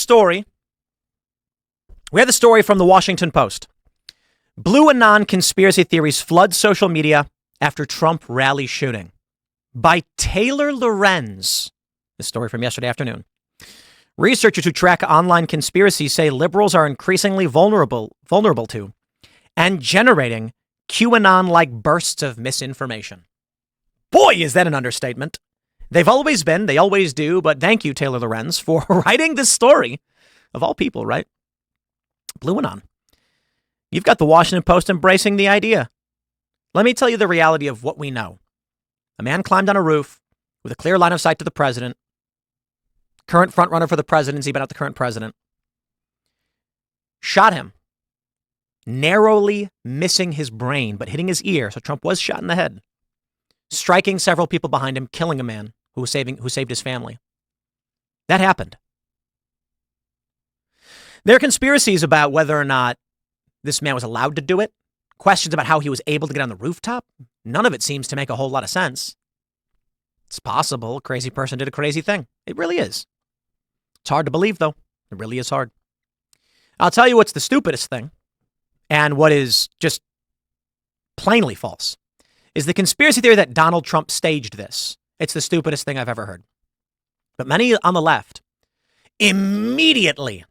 story. We have the story from the Washington Post. BlueAnon conspiracy theories flood social media after Trump rally shooting. By Taylor Lorenz. This story from yesterday afternoon. Researchers who track online conspiracies say liberals are increasingly vulnerable to and generating QAnon-like bursts of misinformation. Boy, is that an understatement. They've always been, they always do, but thank you, Taylor Lorenz, for writing this story. Of all people, right? BlueAnon. You've got the Washington Post embracing the idea. Let me tell you the reality of what we know. A man climbed on a roof with a clear line of sight to the president. Current frontrunner for the presidency, but not the current president. Shot him. Narrowly missing his brain, but hitting his ear. So Trump was shot in the head. Striking several people behind him, killing a man who saved his family. That happened. There are conspiracies about whether or not this man was allowed to do it. Questions about how he was able to get on the rooftop. None of it seems to make a whole lot of sense. It's possible a crazy person did a crazy thing. It really is. It's hard to believe, though. It really is hard. I'll tell you what's the stupidest thing, and what is just plainly false, is the conspiracy theory that Donald Trump staged this. It's the stupidest thing I've ever heard. But many on the left immediately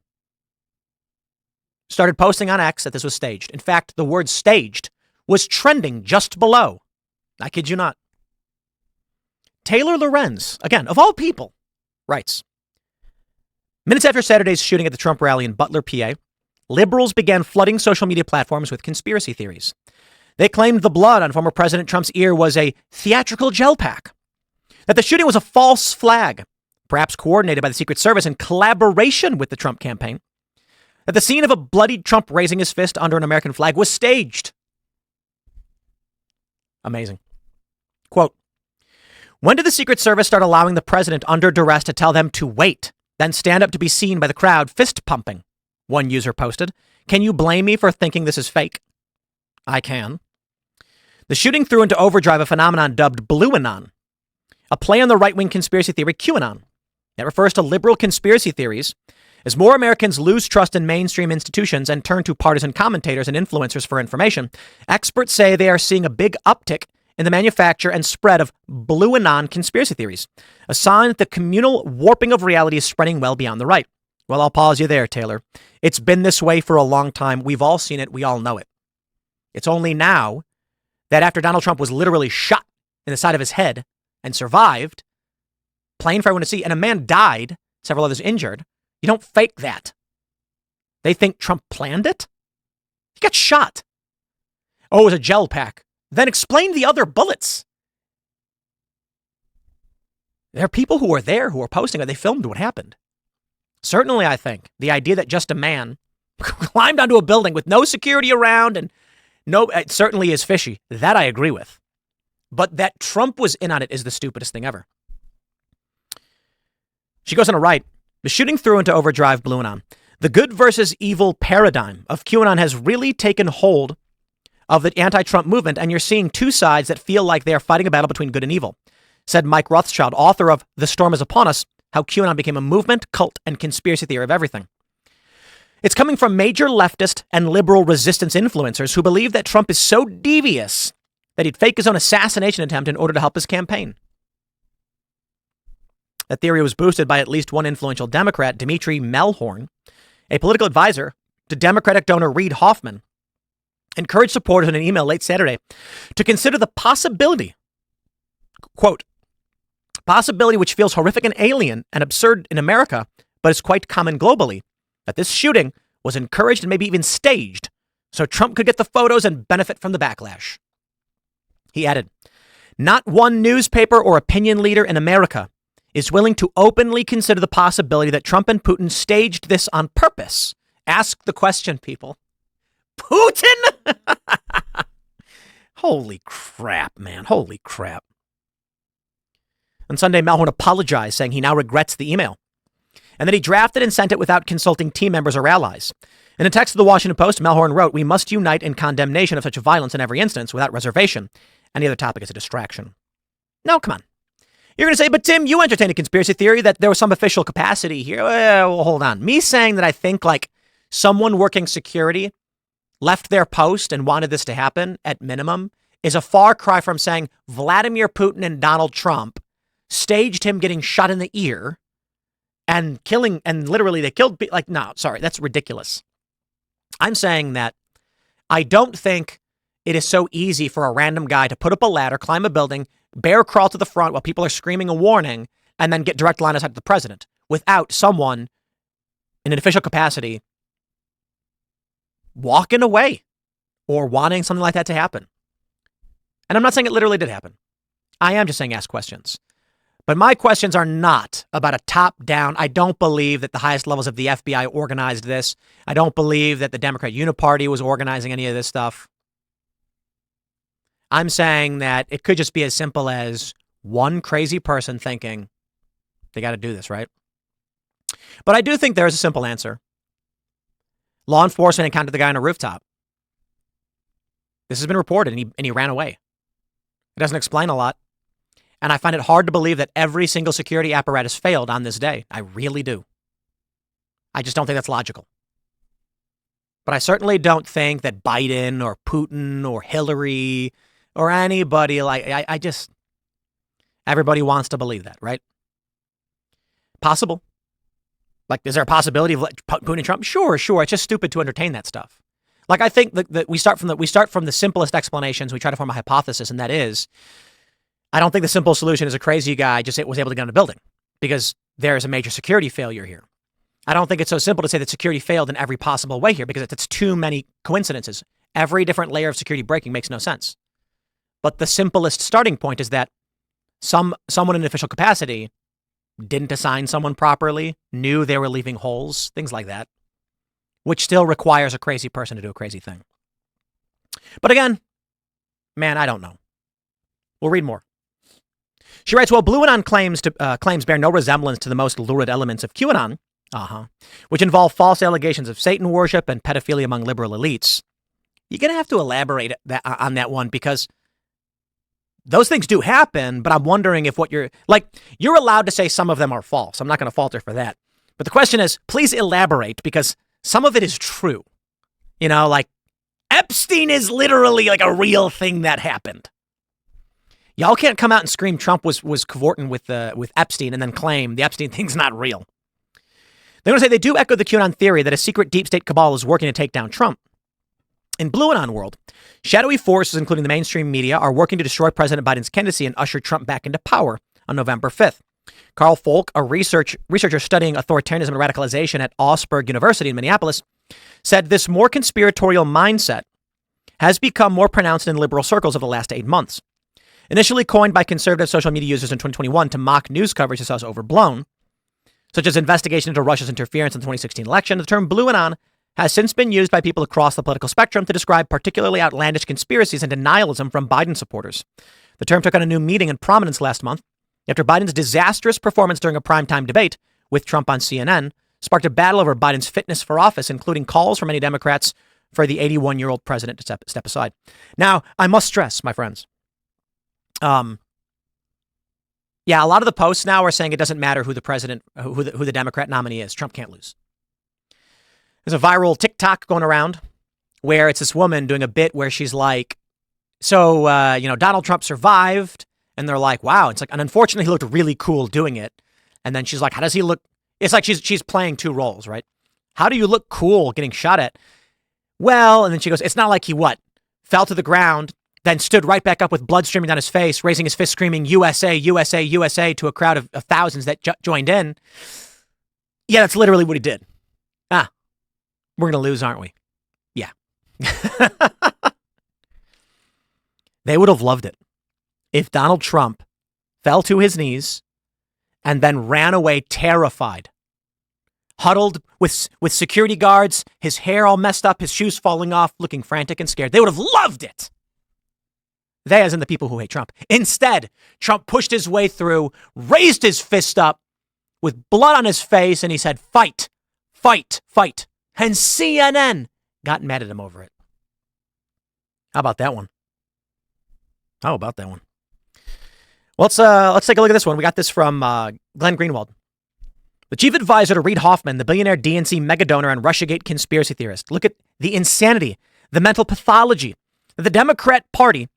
started posting on X that this was staged. In fact, the word staged was trending just below. I kid you not. Taylor Lorenz, again, of all people, writes, minutes after Saturday's shooting at the Trump rally in Butler, PA, liberals began flooding social media platforms with conspiracy theories. They claimed the blood on former President Trump's ear was a theatrical gel pack, that the shooting was a false flag, perhaps coordinated by the Secret Service in collaboration with the Trump campaign, that the scene of a bloodied Trump raising his fist under an American flag was staged. Amazing. Quote, when did the Secret Service start allowing the president under duress to tell them to wait, then stand up to be seen by the crowd fist pumping? One user posted. Can you blame me for thinking this is fake? I can. The shooting threw into overdrive a phenomenon dubbed BlueAnon, a play on the right-wing conspiracy theory QAnon. That refers to liberal conspiracy theories. As more Americans lose trust in mainstream institutions and turn to partisan commentators and influencers for information, experts say they are seeing a big uptick in the manufacture and spread of BlueAnon conspiracy theories, a sign that the communal warping of reality is spreading well beyond the right. Well, I'll pause you there, Taylor. It's been this way for a long time. We've all seen it. We all know it. It's only now that after Donald Trump was literally shot in the side of his head and survived, plain for everyone to see, and a man died, several others injured, you don't fake that. They think Trump planned it? He got shot. Oh, it was a gel pack. Then explain the other bullets. There are people who were there who were posting it. They filmed what happened. Certainly, I think the idea that just a man climbed onto a building with no security around and it certainly is fishy. That I agree with. But that Trump was in on it is the stupidest thing ever. She goes on to write, the shooting threw into overdrive BlueAnon. The good versus evil paradigm of QAnon has really taken hold of the anti-Trump movement, and you're seeing two sides that feel like they are fighting a battle between good and evil, said Mike Rothschild, author of The Storm is Upon Us, How QAnon Became a Movement, Cult, and Conspiracy Theory of Everything. It's coming from major leftist and liberal resistance influencers who believe that Trump is so devious that he'd fake his own assassination attempt in order to help his campaign. That theory was boosted by at least one influential Democrat, Dimitri Melhorn, a political advisor to Democratic donor Reid Hoffman, encouraged supporters in an email late Saturday to consider the possibility, quote, possibility which feels horrific and alien and absurd in America, but is quite common globally, that this shooting was encouraged and maybe even staged so Trump could get the photos and benefit from the backlash. He added, not one newspaper or opinion leader in America is willing to openly consider the possibility that Trump and Putin staged this on purpose. Ask the question, people. Putin? Holy crap, man. Holy crap. On Sunday, Melhorn apologized, saying he now regrets the email and that he drafted and sent it without consulting team members or allies. In a text to the Washington Post, Melhorn wrote, we must unite in condemnation of such violence in every instance without reservation. Any other topic is a distraction. No, come on. You're going to say, but Tim, you entertain a conspiracy theory that there was some official capacity here. Well, hold on. Me saying that I think like someone working security left their post and wanted this to happen at minimum is a far cry from saying Vladimir Putin and Donald Trump staged him getting shot in the ear and killing, and literally they killed, like, no, sorry, that's ridiculous. I'm saying that I don't think it is so easy for a random guy to put up a ladder, climb a building, bear crawl to the front while people are screaming a warning, and then get direct line of sight to the president without someone in an official capacity walking away or wanting something like that to happen. And I'm not saying it literally did happen. I am just saying ask questions. But my questions are not about a top-down. I don't believe that the highest levels of the FBI organized this. I don't believe that the Democrat Uniparty was organizing any of this stuff. I'm saying that it could just be as simple as one crazy person thinking they got to do this, right? But I do think there is a simple answer. Law enforcement encountered the guy on a rooftop. This has been reported, and he ran away. It doesn't explain a lot. And I find it hard to believe that every single security apparatus failed on this day. I really do. I just don't think that's logical. But I certainly don't think that Biden or Putin or Hillary or anybody I just, everybody wants to believe that, right? Possible. Like, is there a possibility of Putin and Trump? Sure. It's just stupid to entertain that stuff. Like, I think that we start from the simplest explanations. We try to form a hypothesis, and that is, I don't think the simple solution is a crazy guy just was able to get in a building because there is a major security failure here. I don't think it's so simple to say that security failed in every possible way here because it's too many coincidences. Every different layer of security breaking makes no sense. But the simplest starting point is that someone in an official capacity didn't assign someone properly, knew they were leaving holes, things like that, which still requires a crazy person to do a crazy thing. But again, man, I don't know. We'll read more. She writes, well, BlueAnon claims bear no resemblance to the most lurid elements of QAnon, which involve false allegations of Satan worship and pedophilia among liberal elites. You're going to have to elaborate on that one because those things do happen, but I'm wondering if you're allowed to say some of them are false. I'm not going to falter for that. But the question is, please elaborate because some of it is true. You know, like Epstein is literally like a real thing that happened. Y'all can't come out and scream Trump was cavorting with Epstein and then claim the Epstein thing's not real. They're going to say they do echo the QAnon theory that a secret deep state cabal is working to take down Trump. In BlueAnon world, shadowy forces, including the mainstream media, are working to destroy President Biden's candidacy and usher Trump back into power on November 5th. Carl Folk, a researcher studying authoritarianism and radicalization at Augsburg University in Minneapolis, said this more conspiratorial mindset has become more pronounced in liberal circles over the last 8 months. Initially coined by conservative social media users in 2021 to mock news coverage as overblown, such as investigation into Russia's interference in the 2016 election, the term BlueAnon has since been used by people across the political spectrum to describe particularly outlandish conspiracies and denialism from Biden supporters. The term took on a new meaning and prominence last month after Biden's disastrous performance during a primetime debate with Trump on CNN sparked a battle over Biden's fitness for office, including calls from many Democrats for the 81-year-old president to step aside. Now, I must stress, my friends, a lot of the posts now are saying it doesn't matter who the president, who the Democrat nominee is. Trump can't lose. There's a viral TikTok going around where it's this woman doing a bit where she's like, so, Donald Trump survived. And they're like, wow. It's like, and unfortunately, he looked really cool doing it. And then she's like, how does he look? It's like she's playing two roles, right? How do you look cool getting shot at? Well, and then she goes, it's not like he fell to the ground, then stood right back up with blood streaming down his face, raising his fist, screaming, USA, USA, USA to a crowd of thousands that joined in. Yeah, that's literally what he did. We're going to lose, aren't we? Yeah. They would have loved it if Donald Trump fell to his knees and then ran away terrified, huddled with security guards, his hair all messed up, his shoes falling off, looking frantic and scared. They would have loved it. They, as in the people who hate Trump. Instead, Trump pushed his way through, raised his fist up with blood on his face, and he said, fight, fight, fight. And CNN got mad at him over it. How about that one? Well, let's take a look at this one. We got this from Glenn Greenwald. The chief advisor to Reid Hoffman, the billionaire DNC megadonor and Russiagate conspiracy theorist. Look at the insanity, the mental pathology. The Democrat Party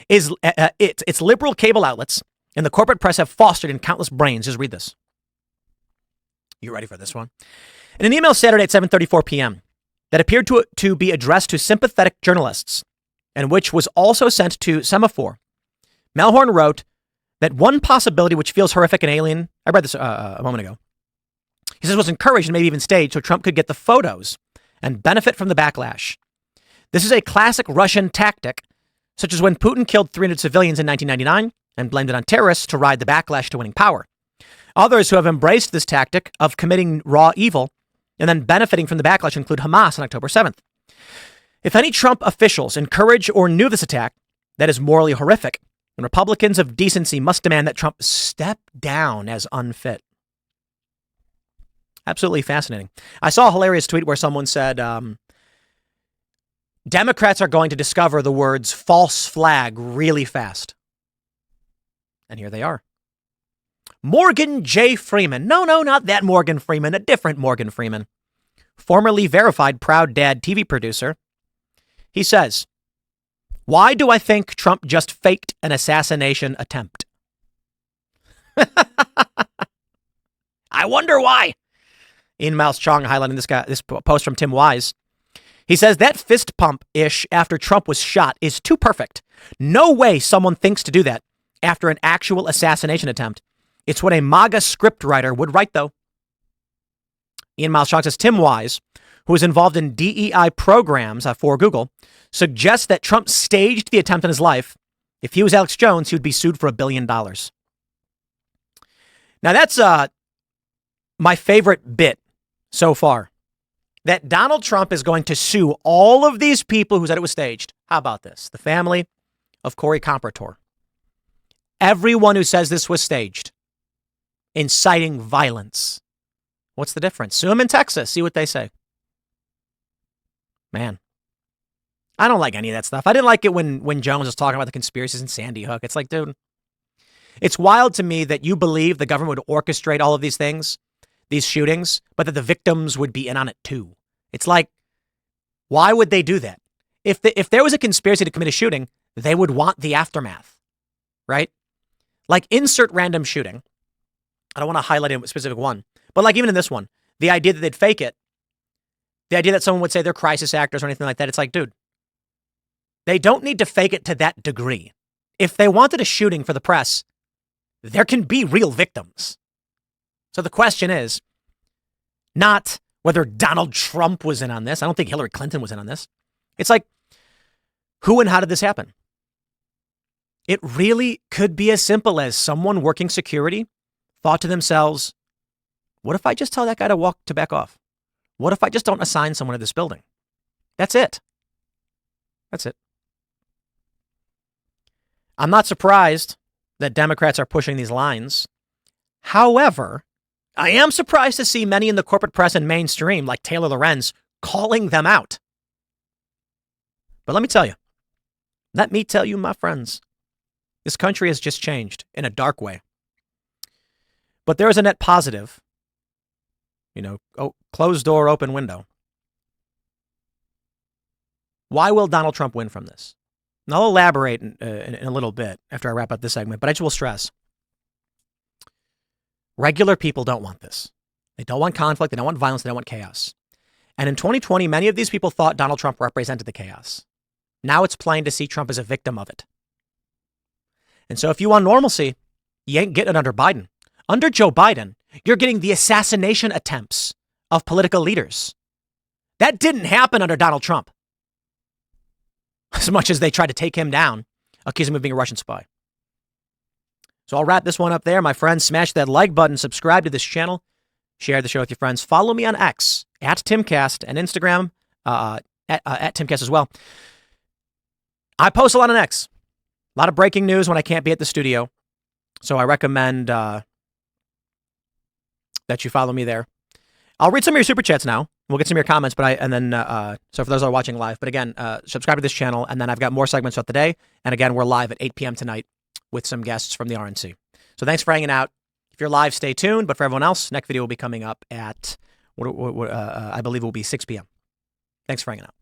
is its liberal cable outlets and the corporate press have fostered in countless brains. Just read this. You ready for this one? In an email Saturday at 7:34 p.m. that appeared to be addressed to sympathetic journalists and which was also sent to Semaphore, Melhorn wrote that one possibility which feels horrific and alien, I read this a moment ago, he says was encouraged and maybe even staged so Trump could get the photos and benefit from the backlash. This is a classic Russian tactic, such as when Putin killed 300 civilians in 1999 and blamed it on terrorists to ride the backlash to winning power. Others who have embraced this tactic of committing raw evil and then benefiting from the backlash include Hamas on October 7th. If any Trump officials encourage or knew this attack, that is morally horrific, and Republicans of decency must demand that Trump step down as unfit. Absolutely fascinating. I saw a hilarious tweet where someone said, Democrats are going to discover the words false flag really fast. And here they are. Morgan J. Freeman. No, not that Morgan Freeman, a different Morgan Freeman. Formerly verified Proud Dad TV producer. He says, why do I think Trump just faked an assassination attempt? I wonder why. Ian Mouse Chong highlighting this post from Tim Wise. He says that fist pump-ish after Trump was shot is too perfect. No way someone thinks to do that after an actual assassination attempt. It's what a MAGA scriptwriter would write, though. Ian Miles Chong says Tim Wise, who is involved in DEI programs for Google, suggests that Trump staged the attempt on his life. If he was Alex Jones, he would be sued for $1 billion. Now, that's my favorite bit so far. That Donald Trump is going to sue all of these people who said it was staged. How about this? The family of Corey Comparator. Everyone who says this was staged. Inciting violence. What's the difference? Sue them in Texas. See what they say. Man. I don't like any of that stuff. I didn't like it when Jones was talking about the conspiracies in Sandy Hook. It's like, dude, it's wild to me that you believe the government would orchestrate all of these things, these shootings, but that the victims would be in on it too. It's like, why would they do that? If there was a conspiracy to commit a shooting, they would want the aftermath, right? Like insert random shooting. I don't want to highlight a specific one, but like even in this one, the idea that they'd fake it, the idea that someone would say they're crisis actors or anything like that, it's like, dude, they don't need to fake it to that degree. If they wanted a shooting for the press, there can be real victims. So the question is not whether Donald Trump was in on this. I don't think Hillary Clinton was in on this. It's like, who and how did this happen? It really could be as simple as someone working security thought to themselves, what if I just tell that guy to back off? What if I just don't assign someone to this building? That's it. That's it. I'm not surprised that Democrats are pushing these lines. However, I am surprised to see many in the corporate press and mainstream, like Taylor Lorenz, calling them out. But let me tell you, my friends, this country has just changed in a dark way. But there is a net positive. Closed door, open window. Why will Donald Trump win from this? And I'll elaborate in a little bit after I wrap up this segment, but I just will stress. Regular people don't want this. They don't want conflict. They don't want violence. They don't want chaos. And in 2020, many of these people thought Donald Trump represented the chaos. Now it's plain to see Trump as a victim of it. And so if you want normalcy, you ain't getting it under Biden. Under Joe Biden, you're getting the assassination attempts of political leaders. That didn't happen under Donald Trump. As much as they tried to take him down, accuse him of being a Russian spy. So I'll wrap this one up there. My friends, smash that like button, subscribe to this channel, share the show with your friends. Follow me on X, at Timcast, and Instagram, at Timcast as well. I post a lot on X. A lot of breaking news when I can't be at the studio. So I recommend that you follow me there. I'll read some of your super chats now. We'll get some of your comments, so for those that are watching live, but again, subscribe to this channel, and then I've got more segments throughout the day. And again, we're live at 8 p.m. tonight with some guests from the RNC. So thanks for hanging out. If you're live, stay tuned. But for everyone else, next video will be coming up at, I believe it will be 6 p.m. Thanks for hanging out.